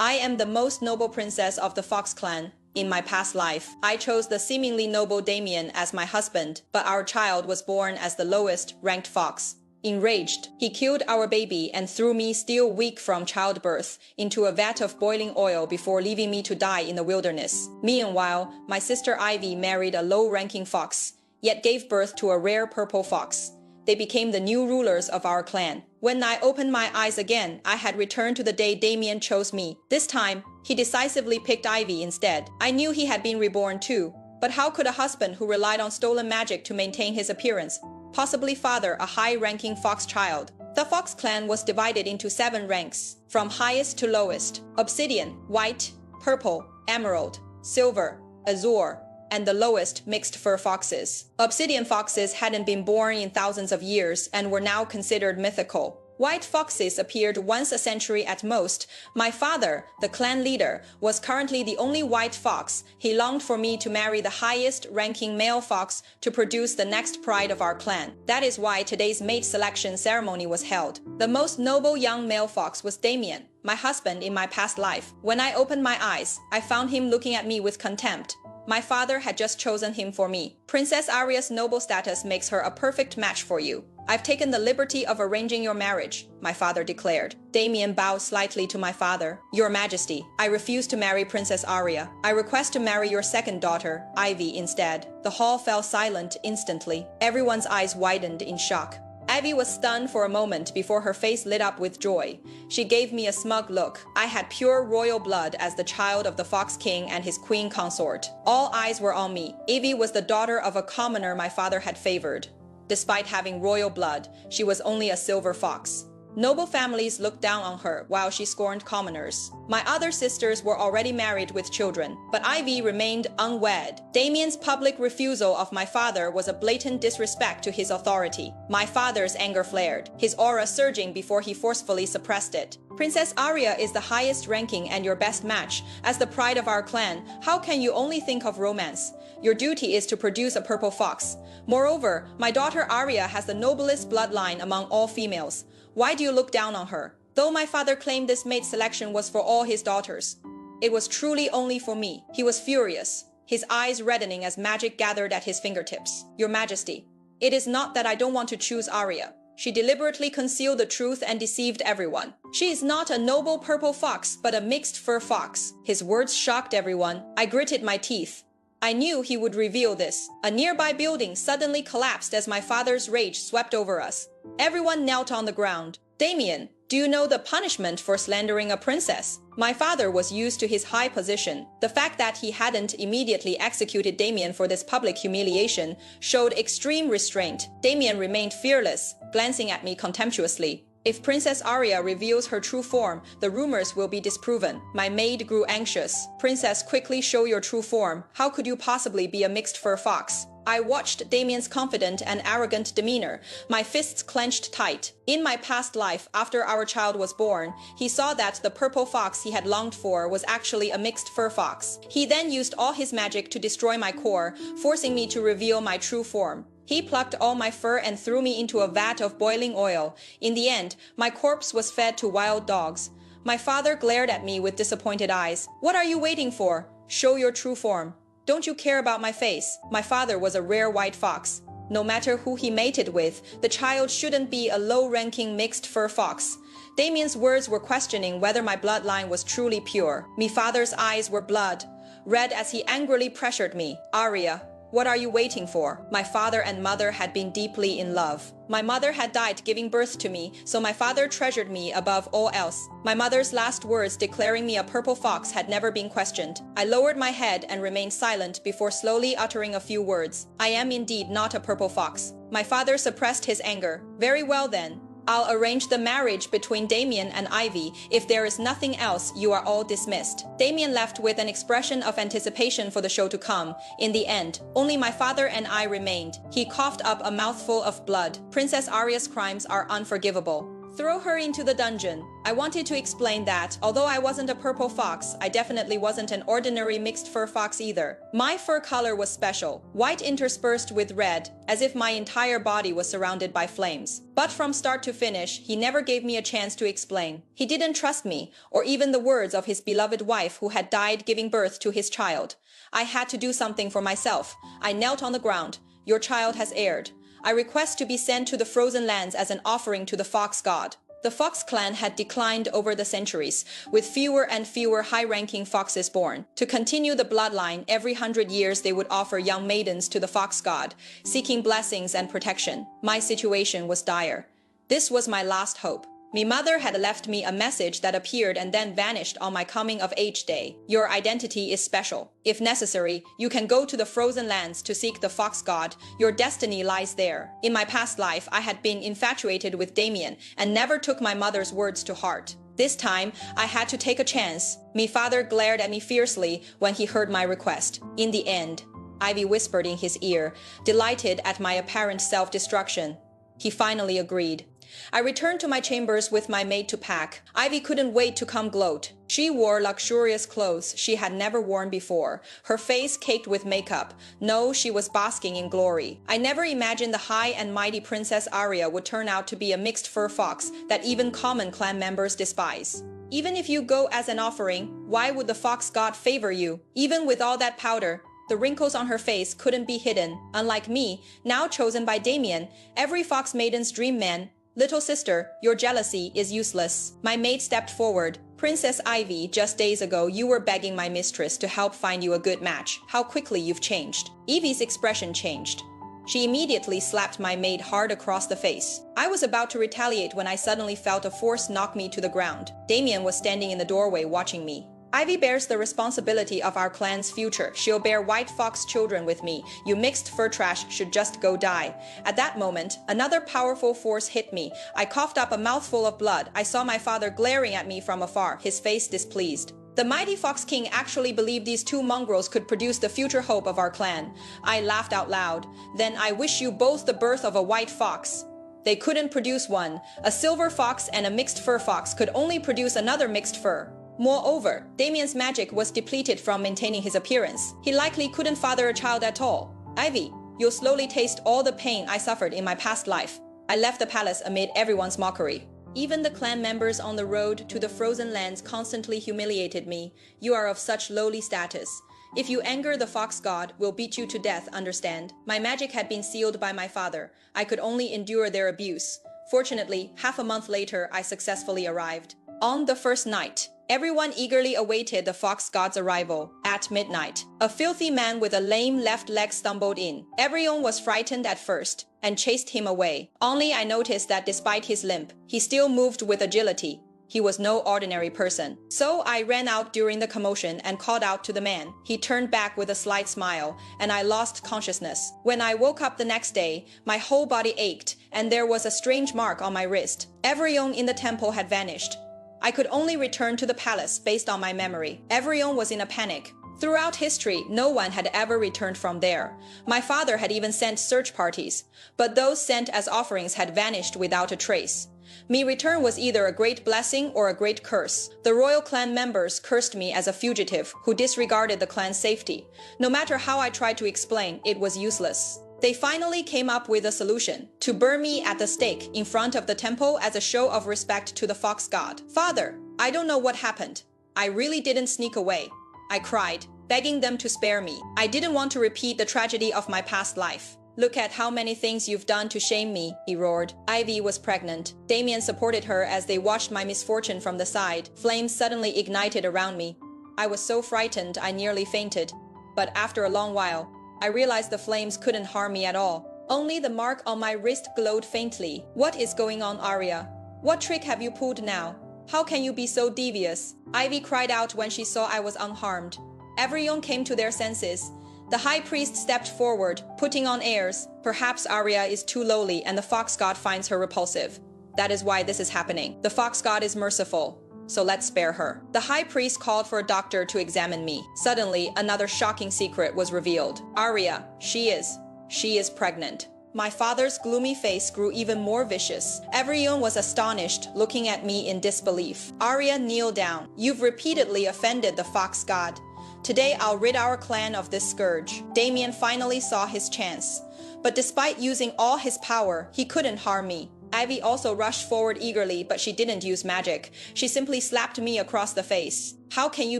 I am the most noble princess of the Fox clan. In my past life, I chose the seemingly noble Damien as my husband, but our child was born as the lowest ranked fox. Enraged, he killed our baby and threw me, still weak from childbirth, into a vat of boiling oil before leaving me to die in the wilderness. Meanwhile, my sister Ivy married a low-ranking fox, yet gave birth to a rare purple fox. They became the new rulers of our clan. When I opened my eyes again, I had returned to the day Damien chose me. This time, he decisively picked Ivy instead. I knew he had been reborn too, but how could a husband who relied on stolen magic to maintain his appearance possibly father a high-ranking fox child? The Fox clan was divided into 7 ranks, from highest to lowest: obsidian, white, purple, emerald, silver, azure, and the lowest mixed fur foxes. Obsidian foxes hadn't been born in thousands of years and were now considered mythical. White foxes appeared once a century at most. My father, the clan leader, was currently the only white fox. He longed for me to marry the highest-ranking male fox to produce the next pride of our clan. That is why today's mate selection ceremony was held. The most noble young male fox was Damien, my husband in my past life. When I opened my eyes, I found him looking at me with contempt. My father had just chosen him for me. Princess Aria's noble status makes her a perfect match for you. I've taken the liberty of arranging your marriage, my father declared. Damien bowed slightly to my father. Your Majesty, I refuse to marry Princess Aria. I request to marry your second daughter, Ivy, instead. The hall fell silent instantly. Everyone's eyes widened in shock. Ivy was stunned for a moment before her face lit up with joy. She gave me a smug look. I had pure royal blood as the child of the Fox King and his queen consort. All eyes were on me. Ivy was the daughter of a commoner my father had favored. Despite having royal blood, she was only a silver fox. Noble families looked down on her while she scorned commoners. My other sisters were already married with children, but Ivy remained unwed. Damien's public refusal of my father was a blatant disrespect to his authority. My father's anger flared, his aura surging before he forcefully suppressed it. Princess Aria is the highest ranking and your best match. As the pride of our clan, how can you only think of romance? Your duty is to produce a purple fox. Moreover, my daughter Aria has the noblest bloodline among all females. Why do you look down on her? Though my father claimed this mate selection was for all his daughters, it was truly only for me. He was furious, his eyes reddening as magic gathered at his fingertips. Your Majesty, it is not that I don't want to choose Aria. She deliberately concealed the truth and deceived everyone. She is not a noble purple fox, but a mixed fur fox. His words shocked everyone. I gritted my teeth. I knew he would reveal this. A nearby building suddenly collapsed as my father's rage swept over us. Everyone knelt on the ground. Damien, do you know the punishment for slandering a princess? My father was used to his high position. The fact that he hadn't immediately executed Damien for this public humiliation showed extreme restraint. Damien remained fearless, glancing at me contemptuously. If Princess Aria reveals her true form, the rumors will be disproven. My maid grew anxious. Princess, quickly show your true form. How could you possibly be a mixed fur fox? I watched Damien's confident and arrogant demeanor, my fists clenched tight. In my past life, after our child was born, he saw that the purple fox he had longed for was actually a mixed fur fox. He then used all his magic to destroy my core, forcing me to reveal my true form. He plucked all my fur and threw me into a vat of boiling oil. In the end, my corpse was fed to wild dogs. My father glared at me with disappointed eyes. What are you waiting for? Show your true form. Don't you care about my face? My father was a rare white fox. No matter who he mated with, the child shouldn't be a low-ranking mixed fur fox. Damien's words were questioning whether my bloodline was truly pure. My father's eyes were blood, red as he angrily pressured me. Aria, what are you waiting for? My father and mother had been deeply in love. My mother had died giving birth to me, so my father treasured me above all else. My mother's last words declaring me a purple fox had never been questioned. I lowered my head and remained silent before slowly uttering a few words. I am indeed not a purple fox. My father suppressed his anger. Very well then. I'll arrange the marriage between Damien and Ivy. If there is nothing else, you are all dismissed. Damien left with an expression of anticipation for the show to come. In the end, only my father and I remained. He coughed up a mouthful of blood. Princess Aria's crimes are unforgivable. Throw her into the dungeon. I wanted to explain that, although I wasn't a purple fox, I definitely wasn't an ordinary mixed fur fox either. My fur color was special, white interspersed with red, as if my entire body was surrounded by flames. But from start to finish, he never gave me a chance to explain. He didn't trust me, or even the words of his beloved wife who had died giving birth to his child. I had to do something for myself. I knelt on the ground. Your child has erred. I request to be sent to the frozen lands as an offering to the fox god. The Fox clan had declined over the centuries, with fewer and fewer high-ranking foxes born. To continue the bloodline, every 100 years they would offer young maidens to the fox god, seeking blessings and protection. My situation was dire. This was my last hope. My mother had left me a message that appeared and then vanished on my coming-of-age day. Your identity is special. If necessary, you can go to the frozen lands to seek the fox god. Your destiny lies there. In my past life, I had been infatuated with Damien and never took my mother's words to heart. This time, I had to take a chance. My father glared at me fiercely when he heard my request. In the end, Ivy whispered in his ear, delighted at my apparent self-destruction. He finally agreed. I returned to my chambers with my maid to pack. Ivy couldn't wait to come gloat. She wore luxurious clothes she had never worn before, her face caked with makeup. No, she was basking in glory. I never imagined the high and mighty Princess Aria would turn out to be a mixed fur fox that even common clan members despise. Even if you go as an offering, why would the fox god favor you? Even with all that powder, the wrinkles on her face couldn't be hidden. Unlike me, now chosen by Damien, every fox maiden's dream man. Little sister, your jealousy is useless. My maid stepped forward. Princess Ivy, just days ago you were begging my mistress to help find you a good match. How quickly you've changed. Evie's expression changed. She immediately slapped my maid hard across the face. I was about to retaliate when I suddenly felt a force knock me to the ground. Damien was standing in the doorway watching me. Ivy bears the responsibility of our clan's future. She'll bear white fox children with me. You mixed fur trash should just go die. At that moment, another powerful force hit me. I coughed up a mouthful of blood. I saw my father glaring at me from afar, his face displeased. The mighty Fox King actually believed these two mongrels could produce the future hope of our clan. I laughed out loud. Then I wish you both the birth of a white fox. They couldn't produce one. A silver fox and a mixed fur fox could only produce another mixed fur. Moreover, Damien's magic was depleted from maintaining his appearance. He likely couldn't father a child at all. Ivy, you'll slowly taste all the pain I suffered in my past life. I left the palace amid everyone's mockery. Even the clan members on the road to the frozen lands constantly humiliated me. You are of such lowly status. If you anger the fox god, we'll beat you to death, understand? My magic had been sealed by my father. I could only endure their abuse. Fortunately, half a month later, I successfully arrived. On the first night, everyone eagerly awaited the fox god's arrival. At midnight, a filthy man with a lame left leg stumbled in. Everyone was frightened at first and chased him away. Only I noticed that despite his limp, he still moved with agility. He was no ordinary person. So I ran out during the commotion and called out to the man. He turned back with a slight smile, and I lost consciousness. When I woke up the next day, my whole body ached, and there was a strange mark on my wrist. Everyone in the temple had vanished. I could only return to the palace based on my memory. Everyone was in a panic. Throughout history, no one had ever returned from there. My father had even sent search parties, but those sent as offerings had vanished without a trace. My return was either a great blessing or a great curse. The royal clan members cursed me as a fugitive who disregarded the clan's safety. No matter how I tried to explain, it was useless. They finally came up with a solution: to burn me at the stake in front of the temple as a show of respect to the fox god. Father, I don't know what happened. I really didn't sneak away. I cried, begging them to spare me. I didn't want to repeat the tragedy of my past life. Look at how many things you've done to shame me, he roared. Ivy was pregnant. Damien supported her as they watched my misfortune from the side. Flames suddenly ignited around me. I was so frightened I nearly fainted. But after a long while, I realized the flames couldn't harm me at all. Only the mark on my wrist glowed faintly. What is going on, Arya? What trick have you pulled now? How can you be so devious? Ivy cried out when she saw I was unharmed. Everyone came to their senses. The high priest stepped forward, putting on airs. Perhaps Arya is too lowly and the fox god finds her repulsive. That is why this is happening. The fox god is merciful, so let's spare her. The high priest called for a doctor to examine me. Suddenly, another shocking secret was revealed. Arya, she is pregnant. My father's gloomy face grew even more vicious. Everyone was astonished, looking at me in disbelief. Arya, kneel down. You've repeatedly offended the fox god. Today I'll rid our clan of this scourge. Damien finally saw his chance. But despite using all his power, he couldn't harm me. Ivy also rushed forward eagerly, but she didn't use magic. She simply slapped me across the face. How can you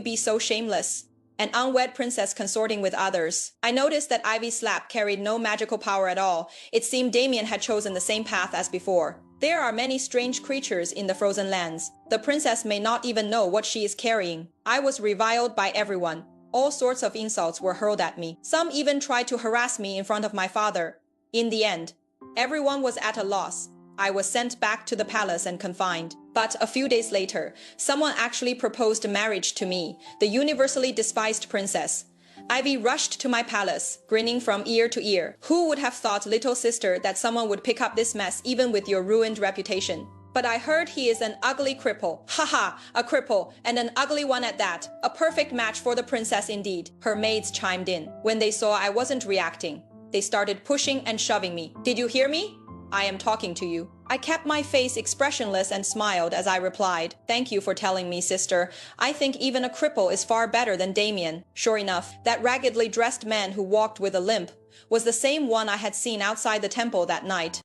be so shameless? An unwed princess consorting with others. I noticed that Ivy's slap carried no magical power at all. It seemed Damien had chosen the same path as before. There are many strange creatures in the frozen lands. The princess may not even know what she is carrying. I was reviled by everyone. All sorts of insults were hurled at me. Some even tried to harass me in front of my father. In the end, everyone was at a loss. I was sent back to the palace and confined. But a few days later, someone actually proposed marriage to me, the universally despised princess. Ivy rushed to my palace, grinning from ear to ear. Who would have thought, little sister, that someone would pick up this mess even with your ruined reputation? But I heard he is an ugly cripple. Haha, a cripple, and an ugly one at that. A perfect match for the princess indeed. Her maids chimed in. When they saw I wasn't reacting, they started pushing and shoving me. Did you hear me? I am talking to you. I kept my face expressionless and smiled as I replied, Thank you for telling me, sister. I think even a cripple is far better than Damien. Sure enough, that raggedly dressed man who walked with a limp was the same one I had seen outside the temple that night.